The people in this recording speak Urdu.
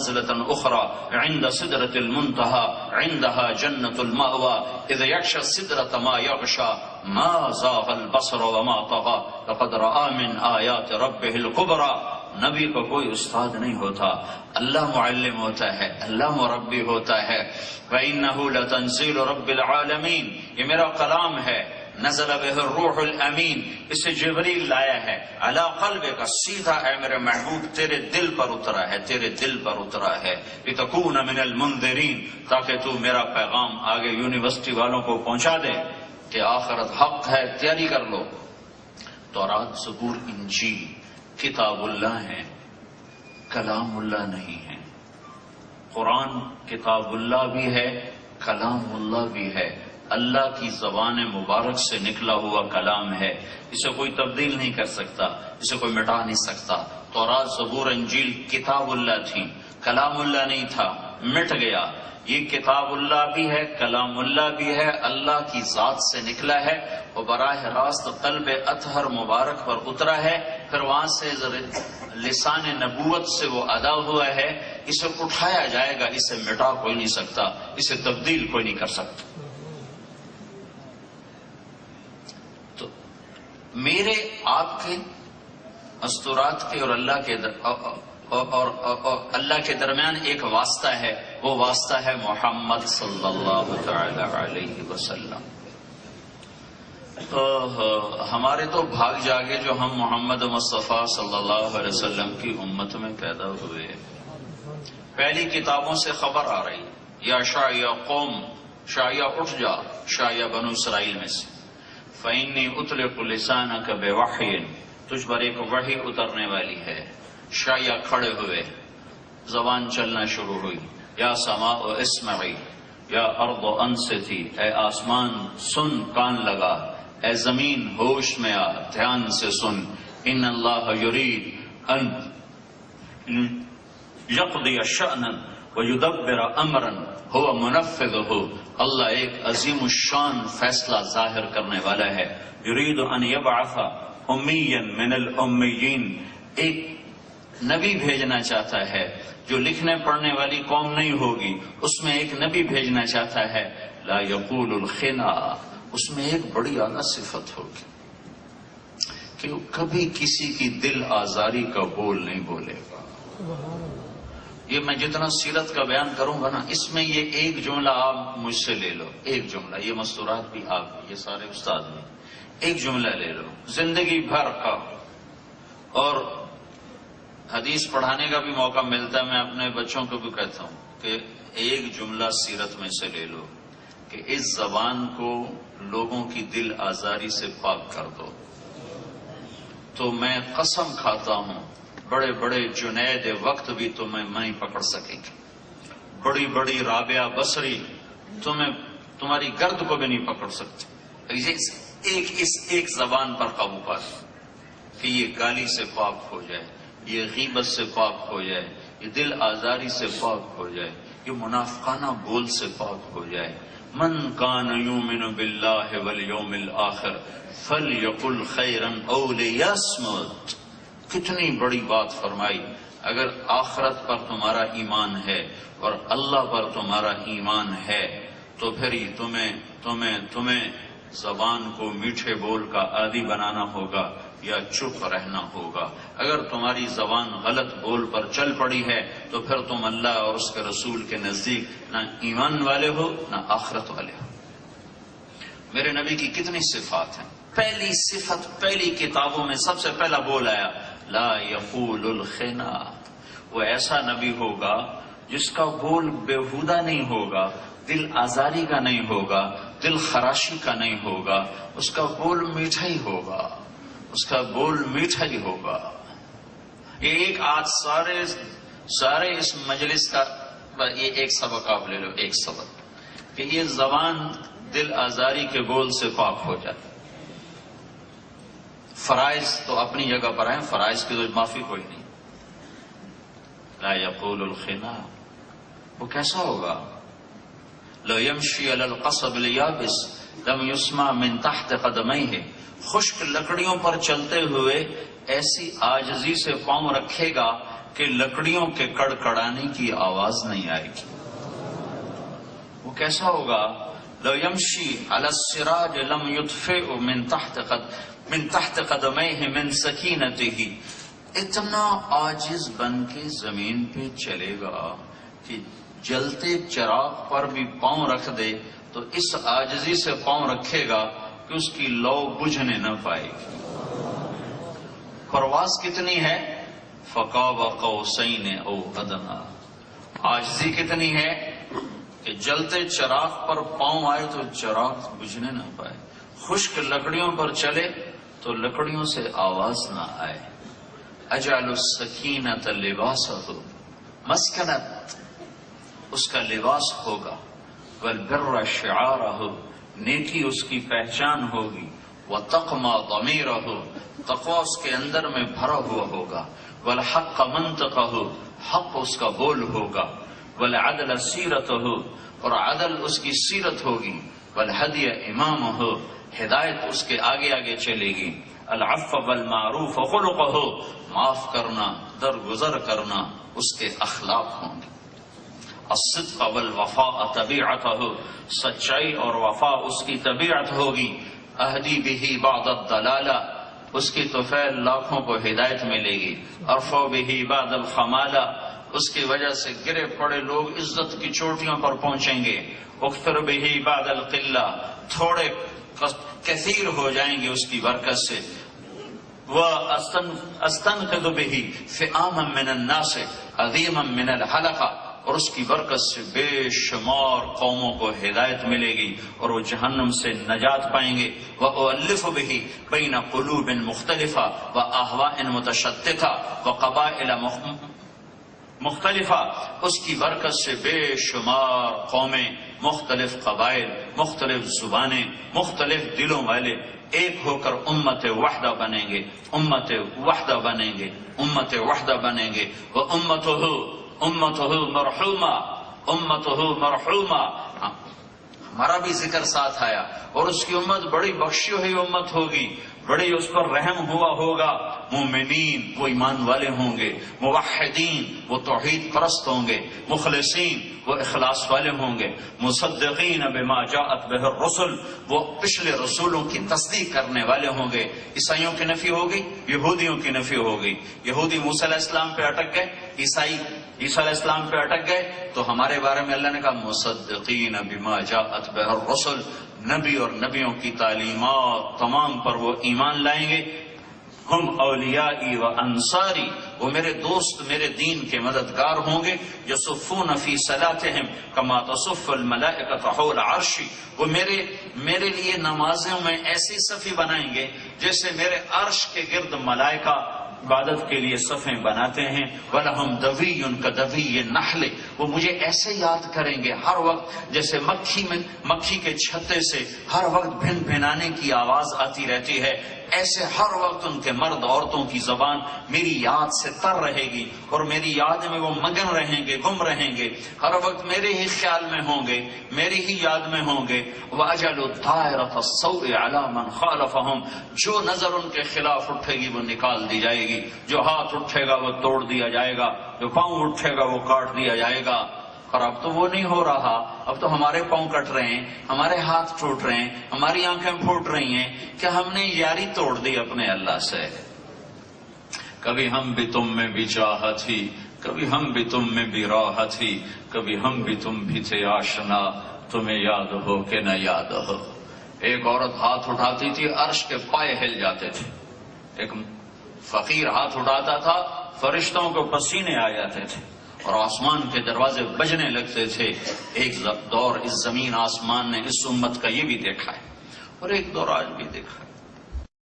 نزلة أخرى عند سدرة المنتهى عندها جنة المأوى إذ يغشى السدرة ما يغشى ما زاغ البصر وما طغى لقد رأى من آيات ربه الكبرى. نبی کو کوئی استاد نہیں ہوتا، اللہ معلم ہوتا ہے، اللہ مربی ہوتا ہے. وَإِنَّهُ لَتَنزِيلُ رَبِّ الْعَالَمِينَ، یہ میرا کلام ہے. نزل به الروح الامین، اسے جبریل لایا ہے. علی قلبک، سیدھا اے میرے محبوب تیرے دل پر اترا ہے، تیرے دل پر اترا ہے. لتکون من المنذرین، تاکہ تو میرا پیغام آگے یونیورسٹی والوں کو پہنچا دے کہ آخرت حق ہے، تیاری کر لو. تورات، زبور، انجیل کتاب اللہ ہیں، کلام اللہ نہیں ہے. قرآن کتاب اللہ بھی ہے، کلام اللہ بھی ہے. اللہ کی زبان مبارک سے نکلا ہوا کلام ہے، اسے کوئی تبدیل نہیں کر سکتا، اسے کوئی مٹا نہیں سکتا. تورات، زبور، انجیل کتاب اللہ تھی، کلام اللہ نہیں تھا، مٹ گیا. یہ کتاب اللہ بھی ہے، کلام اللہ بھی ہے، اللہ کی ذات سے نکلا ہے اور براہ راست قلب اطہر مبارک پر اترا ہے. پھر وہاں سے لسان نبوت سے وہ ادا ہوا ہے. اسے اٹھایا جائے گا، اسے مٹا کوئی نہیں سکتا، اسے تبدیل کوئی نہیں کر سکتا. تو میرے آپ کے مستورات کے اور اللہ کے درمیان ایک واسطہ ہے، وہ واسطہ ہے محمد صلی اللہ تعالی علیہ وسلم. ہمارے تو بھاگ جاگے جو ہم محمد مصطفیٰ صلی اللہ علیہ وسلم کی امت میں پیدا ہوئے. پہلی کتابوں سے خبر آ رہی، یا شاعیہ قوم، شاعیہ اٹھ جا، شاعیہ بنو اسرائیل میں سے. فَإِنِّي أُطْلِقُ لِسَانَكَ بِوَحْيٍ، تجھ پر ایک وحی اترنے والی ہے. شاعیہ کھڑے ہوئے، زبان چلنا شروع ہوئی. یا سماء اسمعی، یا ارض انصتی، اے آسمان سن، کان لگا. اے زمین ہوش میں آ، دھیان سے سن. ان اللہ یرید ان یقضی شأنا ویدبر امرا هو منفذہ، اللہ ایک عظیم الشان فیصلہ ظاہر کرنے والا ہے. یرید ان یبعث امیا من الامیین، ایک نبی بھیجنا چاہتا ہے جو لکھنے پڑھنے والی قوم نہیں ہوگی، اس میں ایک نبی بھیجنا چاہتا ہے. لا یقول الخنا، اس میں ایک بڑی اعلیٰ صفت ہوگی کہ وہ کبھی کسی کی دل آزاری کا بول نہیں بولے گا. یہ میں جتنا سیرت کا بیان کروں گا نا، اس میں یہ ایک جملہ آپ مجھ سے لے لو، ایک جملہ. یہ مستورات بھی آپ بھی، یہ سارے استاد بھی، ایک جملہ لے لو زندگی بھر کا. اور حدیث پڑھانے کا بھی موقع ملتا ہے، میں اپنے بچوں کو بھی کہتا ہوں کہ ایک جملہ سیرت میں سے لے لو کہ اس زبان کو لوگوں کی دل آزاری سے پاک کر دو. تو میں قسم کھاتا ہوں بڑے بڑے جنید وقت بھی تمہیں نہیں پکڑ سکیں گے، بڑی بڑی رابعہ بصری تمہاری گرد کو بھی نہیں پکڑ سکتے. ایک زبان پر قابو پا کہ یہ گالی سے پاک ہو جائے، یہ غیبت سے پاک ہو جائے، یہ دل آزاری سے پاک ہو جائے، یہ منافقانہ بول سے پاک ہو جائے. من کان یؤمن باللہ والیوم الآخر فلیقل خیرا او لیصمت. کتنی بڑی بات فرمائی. اگر آخرت پر تمہارا ایمان ہے اور اللہ پر تمہارا ایمان ہے تو پھر ہی تمہیں زبان کو میٹھے بول کا عادی بنانا ہوگا یا چپ رہنا ہوگا. اگر تمہاری زبان غلط بول پر چل پڑی ہے تو پھر تم اللہ اور اس کے رسول کے نزدیک نہ ایمان والے ہو نہ آخرت والے ہو. میرے نبی کی کتنی صفات ہیں. پہلی صفت پہلی کتابوں میں سب سے پہلا بول آیا، لا یقول الخنا. وہ ایسا نبی ہوگا جس کا بول بےہودہ نہیں ہوگا، دل آزاری کا نہیں ہوگا، دل خراشی کا نہیں ہوگا. اس کا بول میٹھا ہی ہوگا، اس کا بول میٹھا ہی ہوگا. یہ ایک آج سارے اس مجلس کا یہ ایک سبق آپ لے لو، ایک سبق کہ یہ زبان دل آزاری کے بول سے پاک ہو جائے. فرائض تو اپنی جگہ پر ہیں، فرائض کی تو معافی کوئی نہیں. لا یقول الخنا، وہ کیسا ہوگا؟ لو یمشی علی القصب الیابس لم یسمع من تحت قدمیہ. خشک لکڑیوں پر چلتے ہوئے ایسی عاجزی سے پاؤں رکھے گا کہ لکڑیوں کے کڑکڑانے کی آواز نہیں آئے گی. وہ کیسا ہوگا؟ لو یمشی علی السراج لم یطفئ من تحت قدمیہ من سکینتہ. اتنا عاجز بن کے زمین پہ چلے گا کہ جلتے چراغ پر بھی پاؤں رکھ دے تو اس عاجزی سے پاؤں رکھے گا کہ اس کی لو بجھنے نہ پائے گی. پرواز کتنی ہے؟ فقاب قوسین او ادنی. عاجزی کتنی ہے کہ جلتے چراغ پر پاؤں آئے تو چراغ بجھنے نہ پائے. خشک لکڑیوں پر چلے تو لکڑیوں سے آواز نہ آئے. اجعل السکینۃ لباسہ. مسکنت اس کا لباس ہوگا. والبر شعارہ. نیکی اس کی پہچان ہوگی. وتقوی ضمیرہ. تقوی اس کے اندر میں بھرا ہوا ہوگا. والحق منطقہ. حق اس کا بول ہوگا. والعدل سیرتہ. اور عدل اس کی سیرت ہوگی. والہدی امامہ. ہدایت اس کے آگے آگے چلے گی. العفو والمعروف خلقہ. معاف کرنا، درگزر کرنا اس کے اخلاق ہوں گے. الصدق والوفاء طبیعتہ. سچائی اور وفا اس کی طبیعت ہوگی. اہدی بہ بعد الضلالہ. اس کی طفیل لاکھوں کو ہدایت ملے گی. ارفع بہ بعد الخمالہ. اس کی وجہ سے گرے پڑے لوگ عزت کی چوٹیوں پر پہنچیں گے. اکثر بہ بعد القلہ. تھوڑے کثیر ہو جائیں گے اس کی برکت سے. وَأَسْتَنْقِذُ بِهِ فِئَامًا مِّنَ النَّاسِ عَظِيمًا مِّنَ الْحَلَقَةِ. اور اس کی برکت سے بے شمار قوموں کو ہدایت ملے گی اور وہ جہنم سے نجات پائیں گے. وَأُؤَلِّفُ بِهِ بَيْنَ قُلُوبٍ مُخْتَلِفَةٍ وَأَهْوَاءٍ مُتَشَتِّتَةٍ وَقَبَائِلَ مختلفہ. اس کی برکت سے بے شمار قومیں، مختلف قبائل، مختلف زبانیں، مختلف دلوں والے ایک ہو کر امت وحدہ بنیں گے. امت وحدہ بنیں گے. امت وحدہ بنیں گے. امتہ مرحومہ. امتہ مرحومہ. ہمارا بھی ذکر ساتھ آیا. اور اس کی امت بڑی بخشی ہوئی امت ہوگی. بڑی اس پر رحم ہوا ہوگا. مومنین وہ ایمان والے ہوں گے. موحدین وہ توحید پرست ہوں گے. مخلصین وہ اخلاص والے ہوں گے. مصدقین بما جاءت بہ الرسل وہ پچھلے رسولوں کی تصدیق کرنے والے ہوں گے. عیسائیوں کی نفی ہوگی، یہودیوں کی نفی ہوگی. یہودی موسیٰ علیہ السلام پہ اٹک گئے، عیسائی عیسیٰ علیہ السلام پہ اٹک گئے. تو ہمارے بارے میں اللہ نے کہا مصدقین بما جاءت بہ الرسل. نبی اور نبیوں کی تعلیمات تمام پر وہ ایمان لائیں گے. ہم اولیائی و انصاری وہ میرے دوست، میرے دین کے مددگار ہوں گے. یصفون فی صلاتہم کما تصف الملائکۃ حول عرشی. وہ میرے لیے نمازوں میں ایسی صفیں بنائیں گے جیسے میرے عرش کے گرد ملائکہ عبادت کے لیے صفیں بناتے ہیں. وَلَهُمْ دَوِيٌّ كَدَوِيِّ النَّحْلِ. وہ مجھے ایسے یاد کریں گے ہر وقت جیسے مکھی کے چھتے سے ہر وقت بھن بھنانے کی آواز آتی رہتی ہے. ایسے ہر وقت ان کے مرد عورتوں کی زبان میری یاد سے تر رہے گی اور میری یاد میں وہ مگن رہیں گے، گم رہیں گے. ہر وقت میرے ہی خیال میں ہوں گے، میری ہی یاد میں ہوں گے. وَأَجَلُ الدَّائِرَةَ السَّوْءِ عَلَى مَنْ خَالَفَهُمْ. جو نظر ان کے خلاف اٹھے گی وہ نکال دی جائے گی. جو ہاتھ اٹھے گا وہ توڑ دیا جائے گا. جو پاؤں اٹھے گا وہ کاٹ دیا جائے گا. اور اب تو وہ نہیں ہو رہا. اب تو ہمارے پاؤں کٹ رہے ہیں، ہمارے ہاتھ ٹوٹ رہے ہیں، ہماری آنکھیں پھوٹ رہی ہیں کہ ہم نے یاری توڑ دی اپنے اللہ سے. کبھی ہم بھی تم میں بھی چاہت ہی، کبھی ہم بھی تم میں بھی راحت ہی، کبھی ہم بھی تم بھی تھے آشنا، تمہیں یاد ہو کہ نہ یاد ہو. ایک عورت ہاتھ اٹھاتی تھی، عرش کے پائے ہل جاتے تھے. ایک فقیر ہاتھ اٹھاتا تھا، فرشتوں کو پسینے آ جاتے تھے اور آسمان کے دروازے بجنے لگتے تھے. ایک دور اس زمین آسمان نے اس امت کا یہ بھی دیکھا ہے اور ایک دور آج بھی دیکھا ہے.